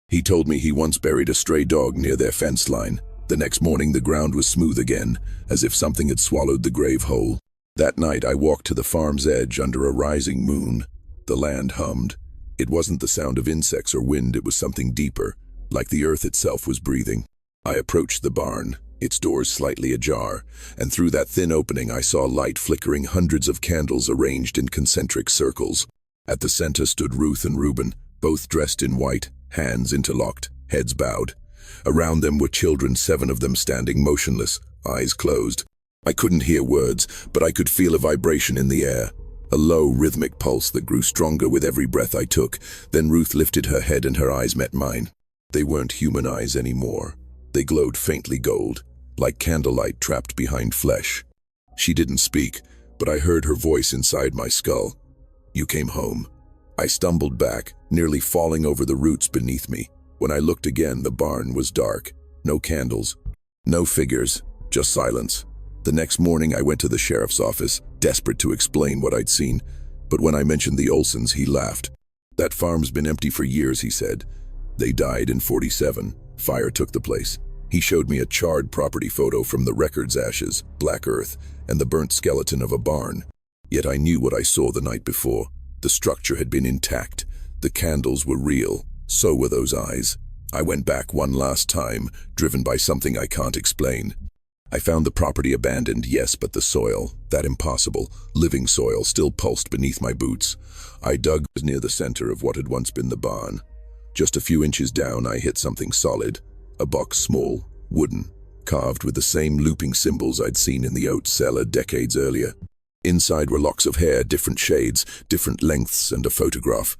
Speaker 1: He told me he once buried a stray dog near their fence line. The next morning the ground was smooth again, as if something had swallowed the grave whole. That night I walked to the farm's edge under a rising moon. The land hummed. It wasn't the sound of insects or wind, it was something deeper, like the earth itself was breathing. I approached the barn, its doors slightly ajar, and through that thin opening I saw light flickering, hundreds of candles arranged in concentric circles. At the center stood Ruth and Reuben, both dressed in white, hands interlocked, heads bowed. Around them were children, 7 of them standing motionless, eyes closed. I couldn't hear words, but I could feel a vibration in the air, a low, rhythmic pulse that grew stronger with every breath I took. Then Ruth lifted her head and her eyes met mine. They weren't human eyes anymore. They glowed faintly gold, like candlelight trapped behind flesh. She didn't speak, but I heard her voice inside my skull. "You came home." I stumbled back, nearly falling over the roots beneath me. When I looked again, the barn was dark. No candles, no figures, just silence. The next morning I went to the sheriff's office, desperate to explain what I'd seen. But when I mentioned the Olsons, he laughed. "That farm's been empty for years," he said. "They died in 47. Fire took the place." He showed me a charred property photo from the record's ashes, black earth, and the burnt skeleton of a barn. Yet I knew what I saw the night before. The structure had been intact. The candles were real. So were those eyes. I went back one last time, driven by something I can't explain. I found the property abandoned, yes, but the soil, that impossible, living soil, still pulsed beneath my boots. I dug near the center of what had once been the barn. Just a few inches down, I hit something solid. A box, small, wooden, carved with the same looping symbols I'd seen in the Oats cellar decades earlier. Inside were locks of hair, different shades, different lengths, and a photograph.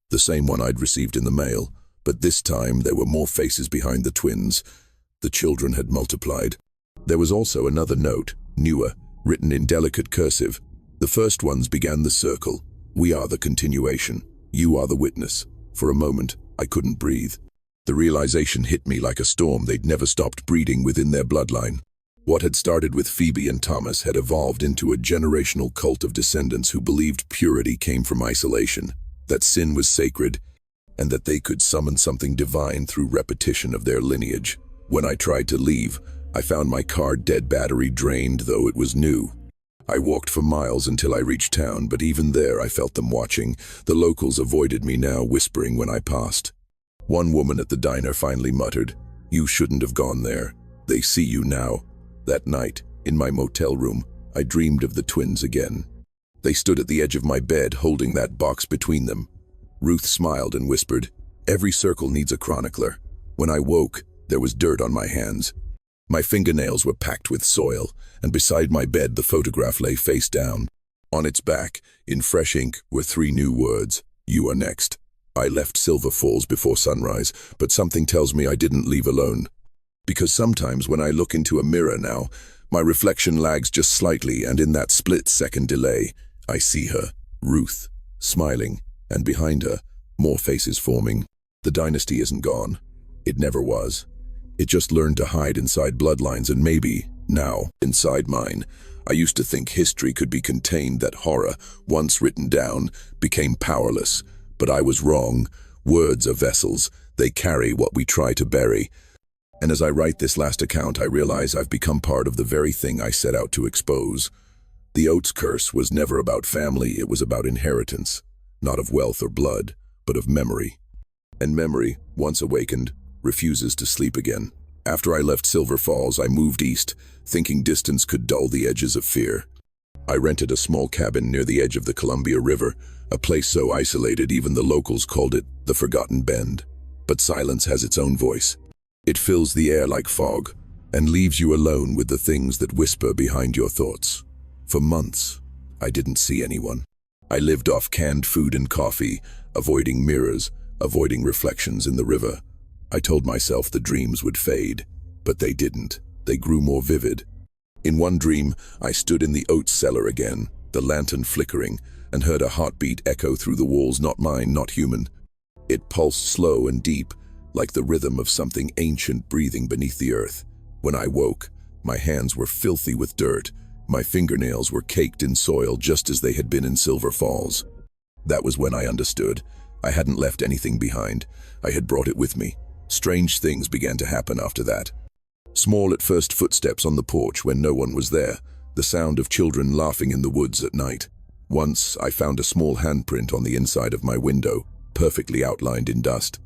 Speaker 1: The same one I'd received in the mail, but this time there were more faces behind the twins. The children had multiplied. There was also another note, newer, written in delicate cursive. The first ones began the circle. "We are the continuation. You are the witness." For a moment, I couldn't breathe. The realization hit me like a storm. They'd never stopped breeding within their bloodline. What had started with Phoebe and Thomas had evolved into a generational cult of descendants who believed purity came from isolation, that sin was sacred, and that they could summon something divine through repetition of their lineage. When I tried to leave, I found my car dead, battery drained, though it was new. I walked for miles until I reached town, but even there I felt them watching. The locals avoided me now, whispering when I passed. One woman at the diner finally muttered, "You shouldn't have gone there. They see you now." That night, in my motel room, I dreamed of the twins again. They stood at the edge of my bed, holding that box between them. Ruth smiled and whispered, "Every circle needs a chronicler." When I woke, there was dirt on my hands. My fingernails were packed with soil, and beside my bed the photograph lay face down. On its back, in fresh ink, were 3 new words: "You are next." I left Silver Falls before sunrise, but something tells me I didn't leave alone. Because sometimes when I look into a mirror now, my reflection lags just slightly, and in that split-second delay, I see her, Ruth, smiling, and behind her, more faces forming. The dynasty isn't gone. It never was. It just learned to hide inside bloodlines, and maybe, now, inside mine. I used to think history could be contained, that horror, once written down, became powerless. But I was wrong. Words are vessels. They carry what we try to bury. And as I write this last account, I realize I've become part of the very thing I set out to expose. The Oats curse was never about family, it was about inheritance. Not of wealth or blood, but of memory. And memory, once awakened, refuses to sleep again. After I left Silver Falls, I moved east, thinking distance could dull the edges of fear. I rented a small cabin near the edge of the Columbia River, a place so isolated even the locals called it the Forgotten Bend. But silence has its own voice. It fills the air like fog, and leaves you alone with the things that whisper behind your thoughts. For months, I didn't see anyone. I lived off canned food and coffee, avoiding mirrors, avoiding reflections in the river. I told myself the dreams would fade, but they didn't. They grew more vivid. In one dream, I stood in the Oats cellar again, the lantern flickering, and heard a heartbeat echo through the walls, not mine, not human. It pulsed slow and deep, like the rhythm of something ancient breathing beneath the earth. When I woke, my hands were filthy with dirt. My fingernails were caked in soil just as they had been in Silver Falls. That was when I understood. I hadn't left anything behind. I had brought it with me. Strange things began to happen after that. Small at first, footsteps on the porch when no one was there, the sound of children laughing in the woods at night. Once, I found a small handprint on the inside of my window, perfectly outlined in dust.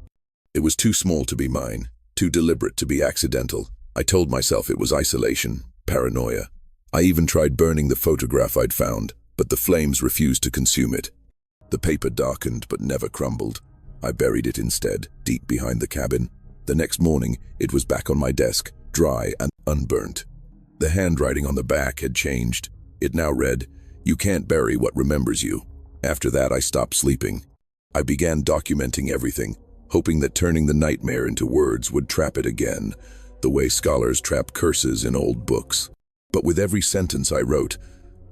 Speaker 1: It was too small to be mine, too deliberate to be accidental. I told myself it was isolation, paranoia. I even tried burning the photograph I'd found, but the flames refused to consume it. The paper darkened but never crumbled. I buried it instead, deep behind the cabin. The next morning, it was back on my desk, dry and unburnt. The handwriting on the back had changed. It now read, "You can't bury what remembers you." After that, I stopped sleeping. I began documenting everything, hoping that turning the nightmare into words would trap it again, the way scholars trap curses in old books. But with every sentence I wrote,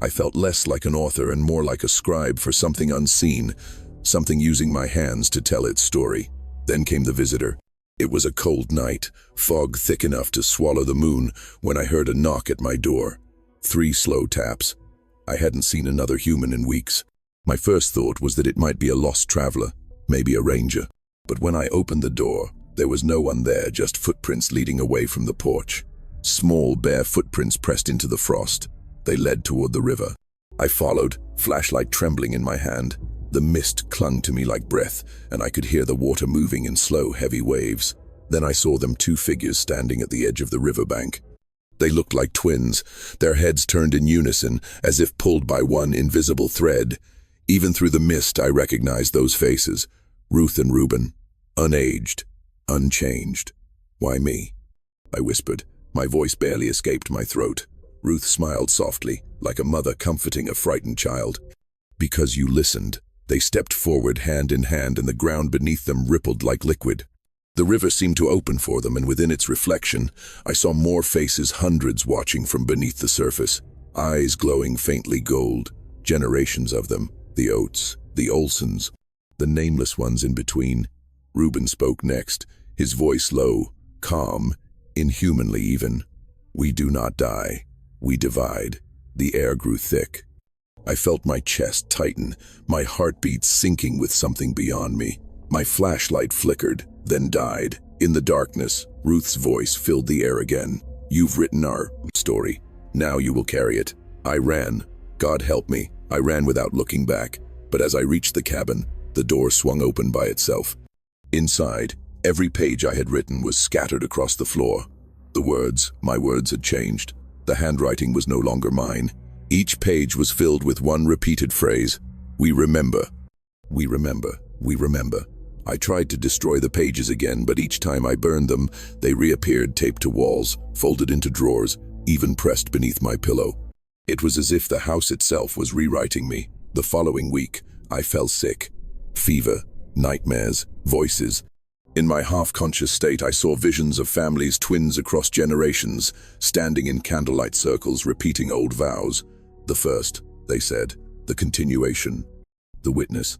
Speaker 1: I felt less like an author and more like a scribe for something unseen, something using my hands to tell its story. Then came the visitor. It was a cold night, fog thick enough to swallow the moon, when I heard a knock at my door. 3 slow taps. I hadn't seen another human in weeks. My first thought was that it might be a lost traveler, maybe a ranger. But when I opened the door, there was no one there, just footprints leading away from the porch. Small, bare footprints pressed into the frost. They led toward the river. I followed, flashlight trembling in my hand. The mist clung to me like breath, and I could hear the water moving in slow, heavy waves. Then I saw them, 2 figures standing at the edge of the riverbank. They looked like twins, their heads turned in unison, as if pulled by one invisible thread. Even through the mist, I recognized those faces. Ruth and Reuben, unaged, unchanged. "Why me?" I whispered. My voice barely escaped my throat. Ruth smiled softly, like a mother comforting a frightened child. "Because you listened." They stepped forward hand in hand, and the ground beneath them rippled like liquid. The river seemed to open for them, and within its reflection, I saw more faces, hundreds watching from beneath the surface, eyes glowing faintly gold, generations of them, the Oats, the Olsons, the nameless ones in between. Reuben spoke next, his voice low, calm, inhumanly even. "We do not die. We divide." The air grew thick. I felt my chest tighten, my heartbeat sinking with something beyond me. My flashlight flickered, then died. In the darkness, Ruth's voice filled the air again. "You've written our story. Now you will carry it." I ran. God help me, I ran without looking back. But as I reached the cabin, the door swung open by itself. Inside, every page I had written was scattered across the floor. My words had changed. The handwriting was no longer mine. Each page was filled with one repeated phrase: "We remember. We remember. We remember." I tried to destroy the pages again, but each time I burned them, they reappeared taped to walls, folded into drawers, even pressed beneath my pillow. It was as if the house itself was rewriting me. The following week, I fell sick. Fever, nightmares, voices. In my half-conscious state, I saw visions of families, twins across generations, standing in candlelight circles, repeating old vows. The first, they said, the continuation, the witness.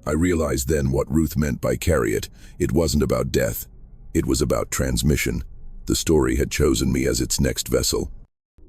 Speaker 1: I realized then what Ruth meant by carry it. It wasn't about death. It was about transmission. The story had chosen me as its next vessel.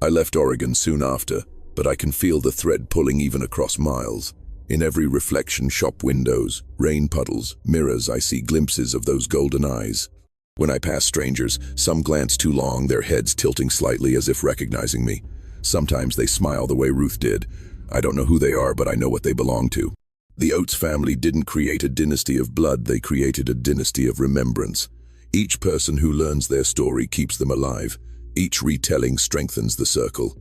Speaker 1: I left Oregon soon after, but I can feel the thread pulling even across miles. In every reflection, shop windows, rain puddles, mirrors, I see glimpses of those golden eyes. When I pass strangers, some glance too long, their heads tilting slightly as if recognizing me. Sometimes they smile the way Ruth did. I don't know who they are, but I know what they belong to. The Oats family didn't create a dynasty of blood, they created a dynasty of remembrance. Each person who learns their story keeps them alive. Each retelling strengthens the circle.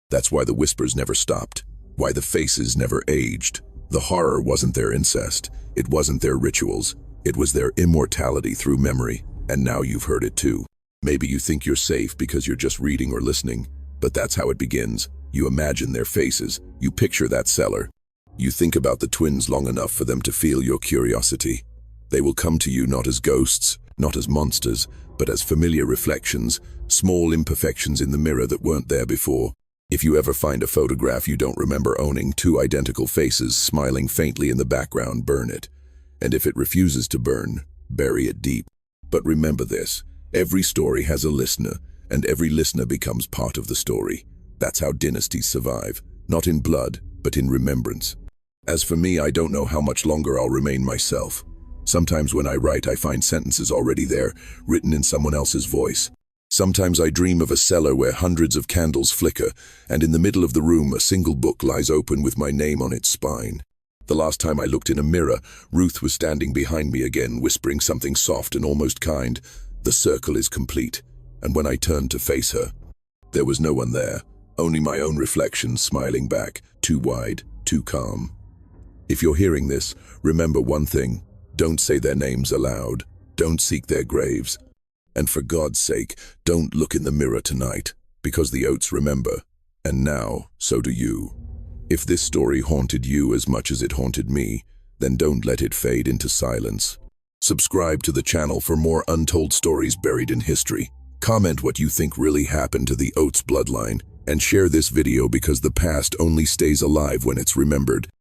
Speaker 1: That's why the whispers never stopped, why the faces never aged. The horror wasn't their incest, it wasn't their rituals, it was their immortality through memory. And now you've heard it too. Maybe you think you're safe because you're just reading or listening, but that's how it begins. You imagine their faces, you picture that cellar. You think about the twins long enough for them to feel your curiosity. They will come to you not as ghosts, not as monsters, but as familiar reflections, small imperfections in the mirror that weren't there before. If you ever find a photograph you don't remember owning, two identical faces smiling faintly in the background, burn it. And if it refuses to burn, bury it deep. But remember this, every story has a listener, and every listener becomes part of the story. That's how dynasties survive, not in blood, but in remembrance. As for me, I don't know how much longer I'll remain myself. Sometimes when I write, I find sentences already there, written in someone else's voice. Sometimes I dream of a cellar where hundreds of candles flicker, and in the middle of the room a single book lies open with my name on its spine. The last time I looked in a mirror, Ruth was standing behind me again, whispering something soft and almost kind. The circle is complete. And when I turned to face her, there was no one there, only my own reflection smiling back, too wide, too calm. If you're hearing this, remember one thing. Don't say their names aloud. Don't seek their graves. And for God's sake, don't look in the mirror tonight, because the Oats remember. And now, so do you. If this story haunted you as much as it haunted me, then don't let it fade into silence. Subscribe to the channel for more untold stories buried in history. Comment what you think really happened to the Oats bloodline, and share this video because the past only stays alive when it's remembered.